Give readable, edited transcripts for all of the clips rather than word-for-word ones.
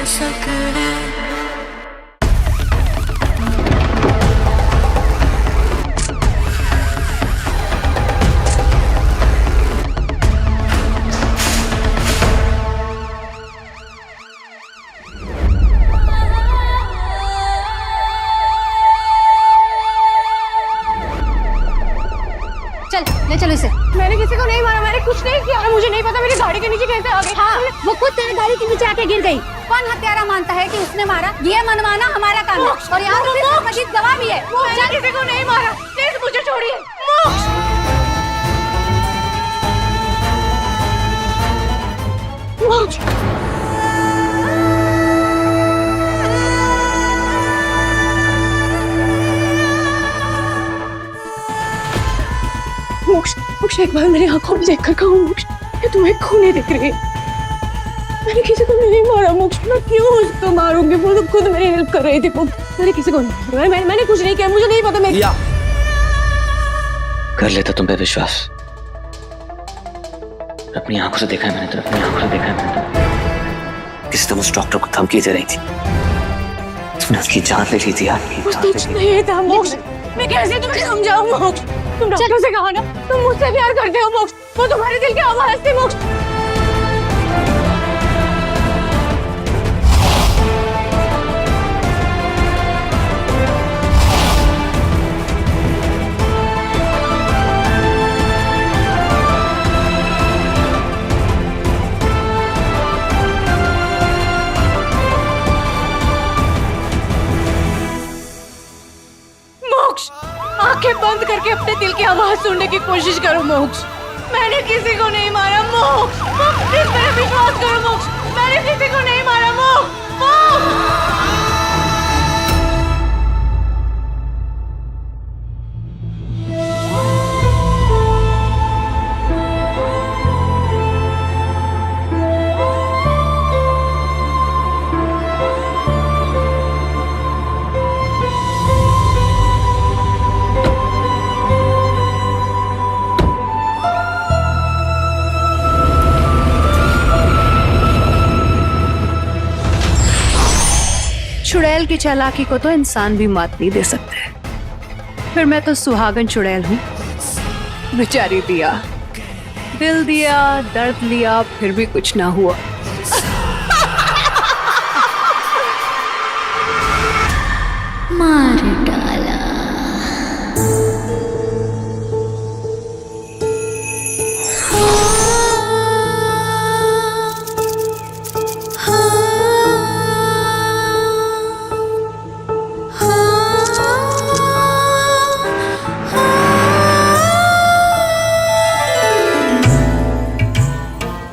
सकते। ले चलो इसे। मैंने किसी को नहीं मारा, मैंने कुछ नहीं किया। मुझे नहीं पता मेरी गाड़ी के नीचे कैसे आ गई। हाँ, वो खुद तेरी गाड़ी के नीचे आके गिर गई। कौन हत्यारा मानता है कि उसने मारा? ये मनवाना हमारा काम है और यहाँ तो मजीद गवाह भी है। मैंने किसी को नहीं मारा, प्लीज मुझे छोड़िए। मोक्ष, मोक्ष, मोक्ष एक बार मेरी आंखों में देखकर कहो मोक्ष, ये तुम्हें खून नहीं दिख रही। मैंने किसी को नहीं मारा मोक्ष, मैं क्यों उसको मारूंगी? वो तो खुद मेरी हेल्प कर रही थी। मैंने किसी को नहीं मारा, मैंने कुछ नहीं किया, मुझे नहीं पता। मैं कर लेता तुम पे विश्वास। अपनी आंखों से देखा है मैंने तो, अपनी आंखों से देखा है मैंने तो। किसी तरह उस डॉक्टर को धमकी दे रही थी, तुमने उसकी जान ले ली थी यार। कुछ नहीं था मोक्ष, मैं कैसे तुम्हें समझाऊं मोक्ष? तुम डॉक्टर से कहा ना तुम मुझसे प्यार करते हो मोक्ष, वो तुम्हारे दिल की आवाज थी मोक्ष। मोक्ष, आंखें बंद करके अपने दिल की आवाज सुनने की कोशिश करो मोक्ष। मैंने किसी को नहीं मारा मोक्ष, प्लीज मेरे विश्वास करो मोक्ष, मैंने किसी को नहीं मारा मोक्ष। चुड़ैल की चालाकी को तो इंसान भी मात नहीं दे सकते। फिर मैं तो सुहागन चुड़ैल हूँ। बेचारी दिया, दिल दिया, दर्द लिया, फिर भी कुछ ना हुआ। मार डाला।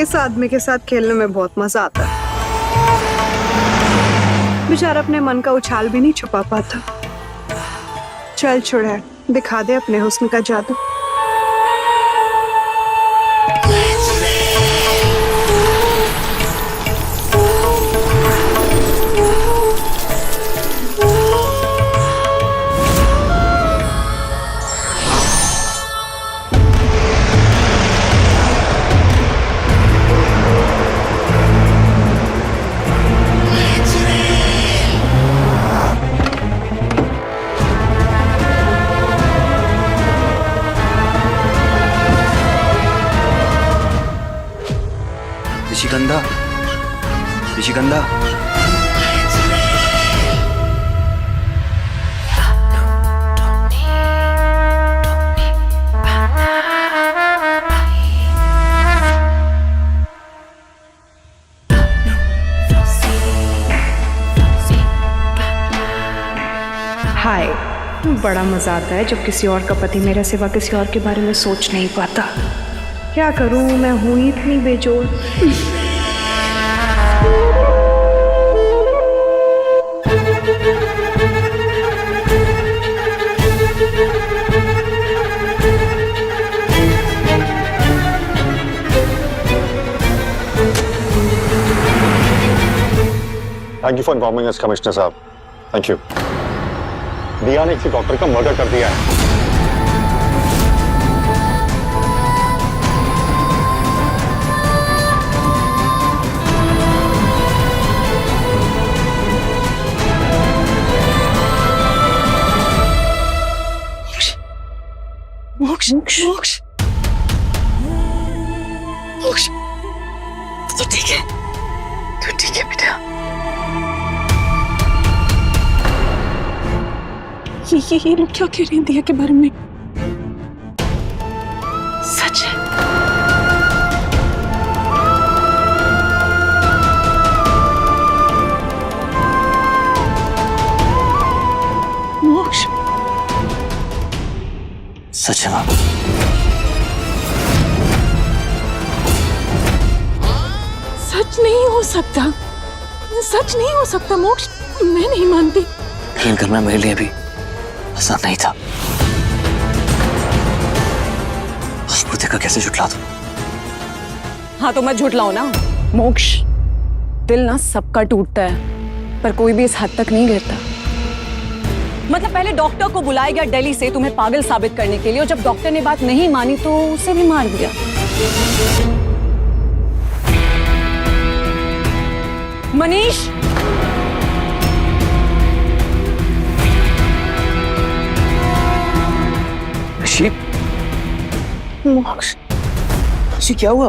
इस आदमी के साथ खेलने में बहुत मजा आता है। बेचारा अपने मन का उछाल भी नहीं छुपा पाता। चल चुड़ैल, दिखा दे अपने हुस्न का जादू। ऋषिगंधा, ऋषिगंधा। हाय, बड़ा मजा आता है जब किसी और का पति मेरे सिवा किसी और के बारे में सोच नहीं पाता। क्या करूं, मैं हूं ही इतनी बेजोड़। Thank you for informing us commissioner sahab. Thank you. दिया ने किसी डॉक्टर का मर्डर कर दिया है। मोक्ष मोक्ष मोक्ष तो ठीक है, तो ठीक है बेटा। ये लोग क्या कह रहे हैं दिया के बारे में? सच है? मोक्ष सच है माँ। सच नहीं हो सकता, सच नहीं हो सकता मोक्ष, मैं नहीं मानती। यकीन करना मेरे लिए भी आसान नहीं था। आपको देखा कैसे झुठला दूं? हाँ तो मैं झुठलाऊं ना मोक्ष। दिल ना सबका टूटता है, पर कोई भी इस हद तक नहीं गिरता। मतलब पहले डॉक्टर को बुलाया गया दिल्ली से तुम्हें पागल साबित करने के लिए, और जब डॉक्टर ने बात नहीं मानी तो उसे भी मार दिया। मनीष, ऋषि, मोक्ष, ऋषि क्या हुआ?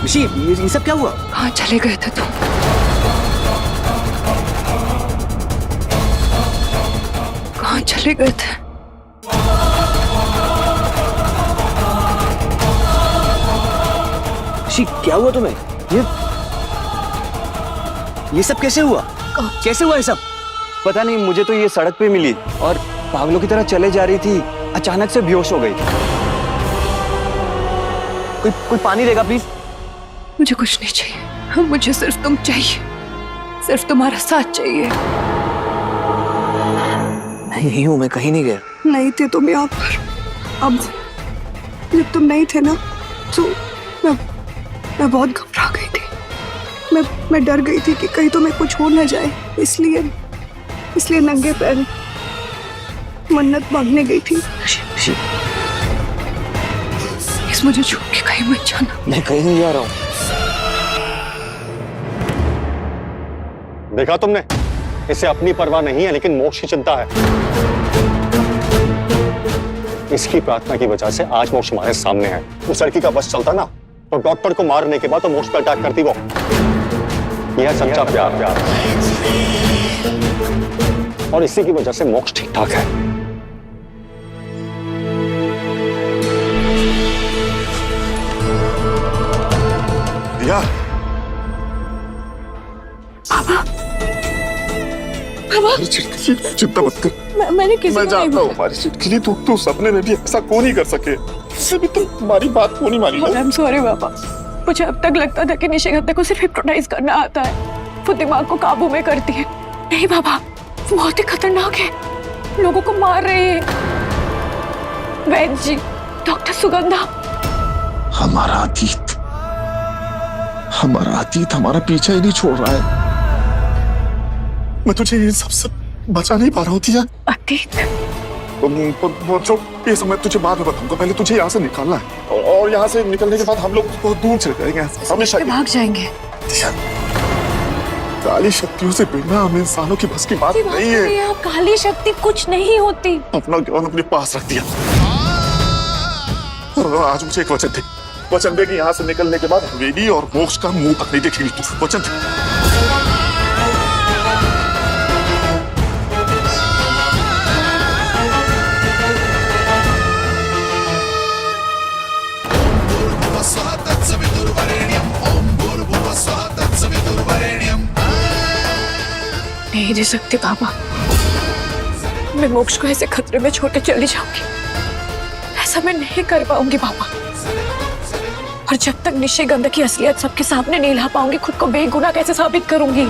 ऋषि ये सब क्या हुआ? कहाँ चले गए थे तुम? कहाँ चले गए थे? ऋषि क्या हुआ तुम्हें? ये सब कैसे हुआ? कैसे हुआ ये सब? पता नहीं, मुझे तो ये सड़क पे मिली और पागलों की तरह चले जा रही थी, अचानक से बेहोश हो गई। कोई पानी देगा प्लीज? मुझे कुछ नहीं चाहिए, मुझे सिर्फ तुम चाहिए, सिर्फ तुम्हारा साथ चाहिए। मैं यही हूँ, मैं कहीं नहीं गया। नहीं थे तुम यहाँ पर। अब जब तुम नहीं थे ना तो मैं बहुत घबरा गई थी। मैं डर गई थी कि कहीं तुम्हें कुछ हो न जाए, इसलिए नंगे पैर मन्नत मांगने गई थी। ऋषि, इस मुझे छोड़ के कहीं मत जाना। मैं कहीं नहीं जा रहा हूँ। देखा तुमने, इसे अपनी परवाह नहीं है लेकिन मोक्ष की चिंता है। इसकी प्रार्थना की वजह से आज मोक्ष हमारे सामने है। उस लड़की का बस चलता ना तो डॉक्टर को मारने के बाद तो मोक्ष पर अटैक करती वो। यह सच्चा प्यार और इसी की वजह से मोक्ष ठीक ठाक है। दिया, चिंता मत कर, मैंने किसी मैं को नहीं जानता हूँ बोला। हमारी चिटकी तो सपने में भी ऐसा कौन ही कर सके। इससे भी तुम हमारी बात क्यों नहीं मानी? I'm sorry बाबा, मुझे अब तक लगता था कि निशिगंधा को सिर्फ हिप्नोटाइज करना आता है, वो दिमाग को काबू में करती है। नहीं बाबा, वो बहुत ही खतरनाक है, लोगों को मार रही है। वैद्य जी, डॉक्टर सुगंधा, हमारा अतीत हमारा पीछा ही नहीं छोड़ रहा है। मैं तुझे ये सबसे बचा नहीं पा रहा हूँ दिया। अतीत? जो ये सब मैं तुझे बाद में बताऊंगा, पहले तुझे यहाँ से निकालना है और यहाँ से निकलने के बाद हम लोग बहुत दूर चले जाएंगे, हमेशा भाग जाएंगे। काली शक्तियों से भिड़ना हम इंसानों की बस की बात नहीं है। काली शक्ति कुछ नहीं होती। अपना ज्ञान अपने पास रख दिया और आज मुझे एक वचन दे कि यहाँ से निकलने के बाद हवेली और मोक्ष का मुंह तक नहीं देखेगी तू। वचन दे। नहीं जी सकती बाबा, मैं मोक्ष को ऐसे खतरे में छोड़ के चली जाऊंगी। ऐसा मैं नहीं कर पाऊंगी बाबा। और जब तक निशिगंधा की असलियत सबके सामने नहीं ला पाऊंगी, खुद को बेगुनाह कैसे साबित करूंगी?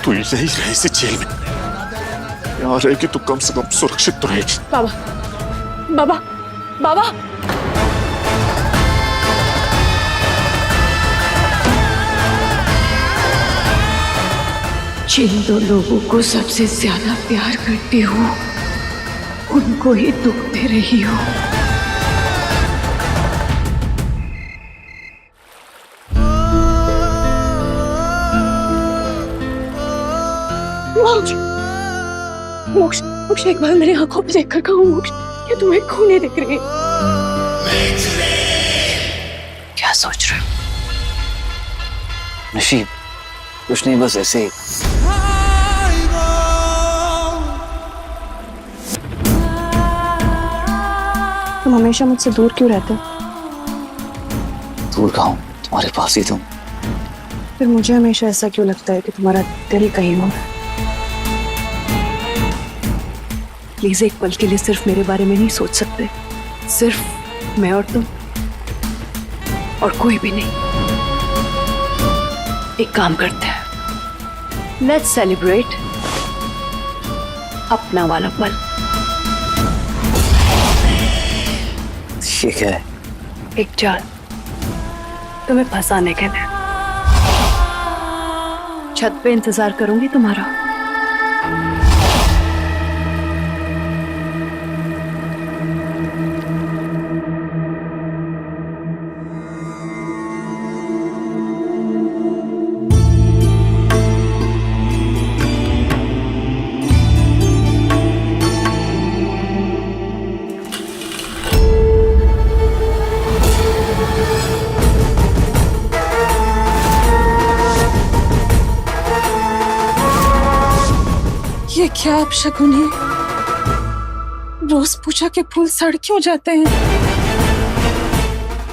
तू यही रहे इसी जेल में, यहाँ रहेगी तो कम से कम सुरक्षित तो रहेगी। बाबा, बाबा, बाबा, जिन दो लोगों को सबसे ज्यादा प्यार करती हूँ, उनको ही दुख दे रही हूँ। मोक्ष, मोक्ष मोक्ष एक बार मेरी आंखों में देखकर कहो मोक्ष, क्या तुम्हें खून नहीं दिख रही? क्या सोच रहे हो? निशी, कुछ नहीं, बस ऐसे ही। तुम हमेशा मुझसे दूर क्यों रहते हो? दूर कहाँ हूं? तुम्हारे पास ही तुम। फिर मुझे हमेशा ऐसा क्यों लगता है कि तुम्हारा दिल कहीं और है? प्लीज एक पल के लिए सिर्फ मेरे बारे में नहीं सोच सकते? सिर्फ मैं और तुम, और कोई भी नहीं। एक काम करते हैं, लेट्स सेलिब्रेट अपना वाला पल। ये क्या है? एक जाल तुम्हें फंसाने के लिए। छत पे इंतजार करूंगी तुम्हारा। ये क्या अपशकुन है? रोज पूजा के फूल सड़ क्यों जाते हैं?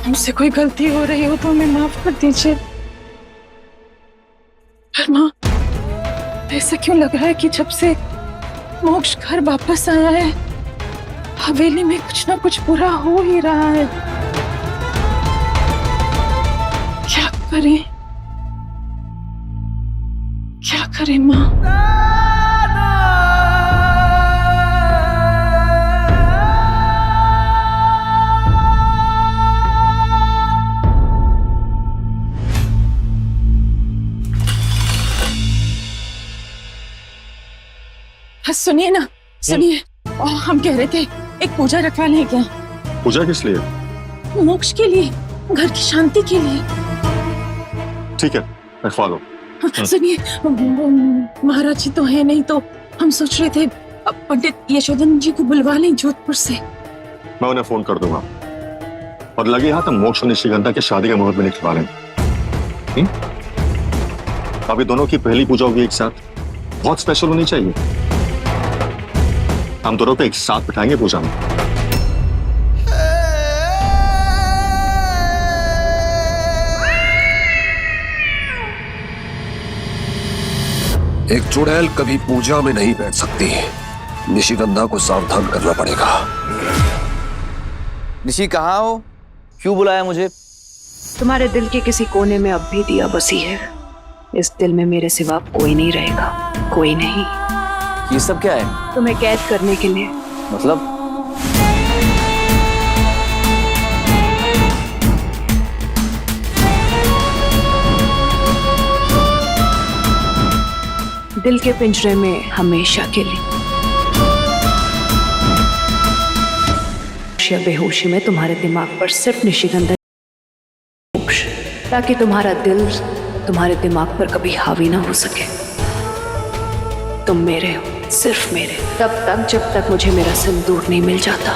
हमसे कोई गलती हो रही हो तो हमें माफ कर दीजिए। पर माँ, ऐसा क्यों लग रहा है कि जब से मोक्ष घर वापस आया है, हवेली में कुछ ना कुछ बुरा हो ही रहा है। क्या करें? क्या करें माँ? सुनिए ना, सुनिए, और हम कह रहे थे एक पूजा रखवा लें क्या? पूजा किस लिए? मोक्ष के लिए, घर की शांति के लिए। ठीक है, रखवा लो। सुनिए, महाराज जी तो है नहीं, तो हम सोच रहे थे पंडित यशोधन जी को बुलवा लें जोधपुर से। मैं उन्हें फोन कर दूंगा और लगे हाथ हम मोक्ष और निशिगंधा के शादी के मुहूर्त में निकलवा लेंगे। अभी दोनों की पहली पूजा होगी एक साथ, बहुत स्पेशल होनी चाहिए। हम दोनों को एक साथ बिठाएंगे पूजा में। एक चुड़ैल कभी पूजा में नहीं बैठ सकती। निशिगंधा को सावधान करना पड़ेगा। निशी कहाँ हो? क्यों बुलाया मुझे? तुम्हारे दिल के किसी कोने में अब भी दिया बसी है। इस दिल में मेरे सिवा कोई नहीं रहेगा, कोई नहीं। ये सब क्या है? तुम्हें कैद करने के लिए। मतलब? दिल के पिंजरे में हमेशा के लिए। या बेहोशी में तुम्हारे दिमाग पर सिर्फ निशिगंधा, ताकि तुम्हारा दिल तुम्हारे दिमाग पर कभी हावी ना हो सके। तुम मेरे हो, सिर्फ मेरे, तब तक जब तक मुझे मेरा सिंदूर नहीं मिल जाता।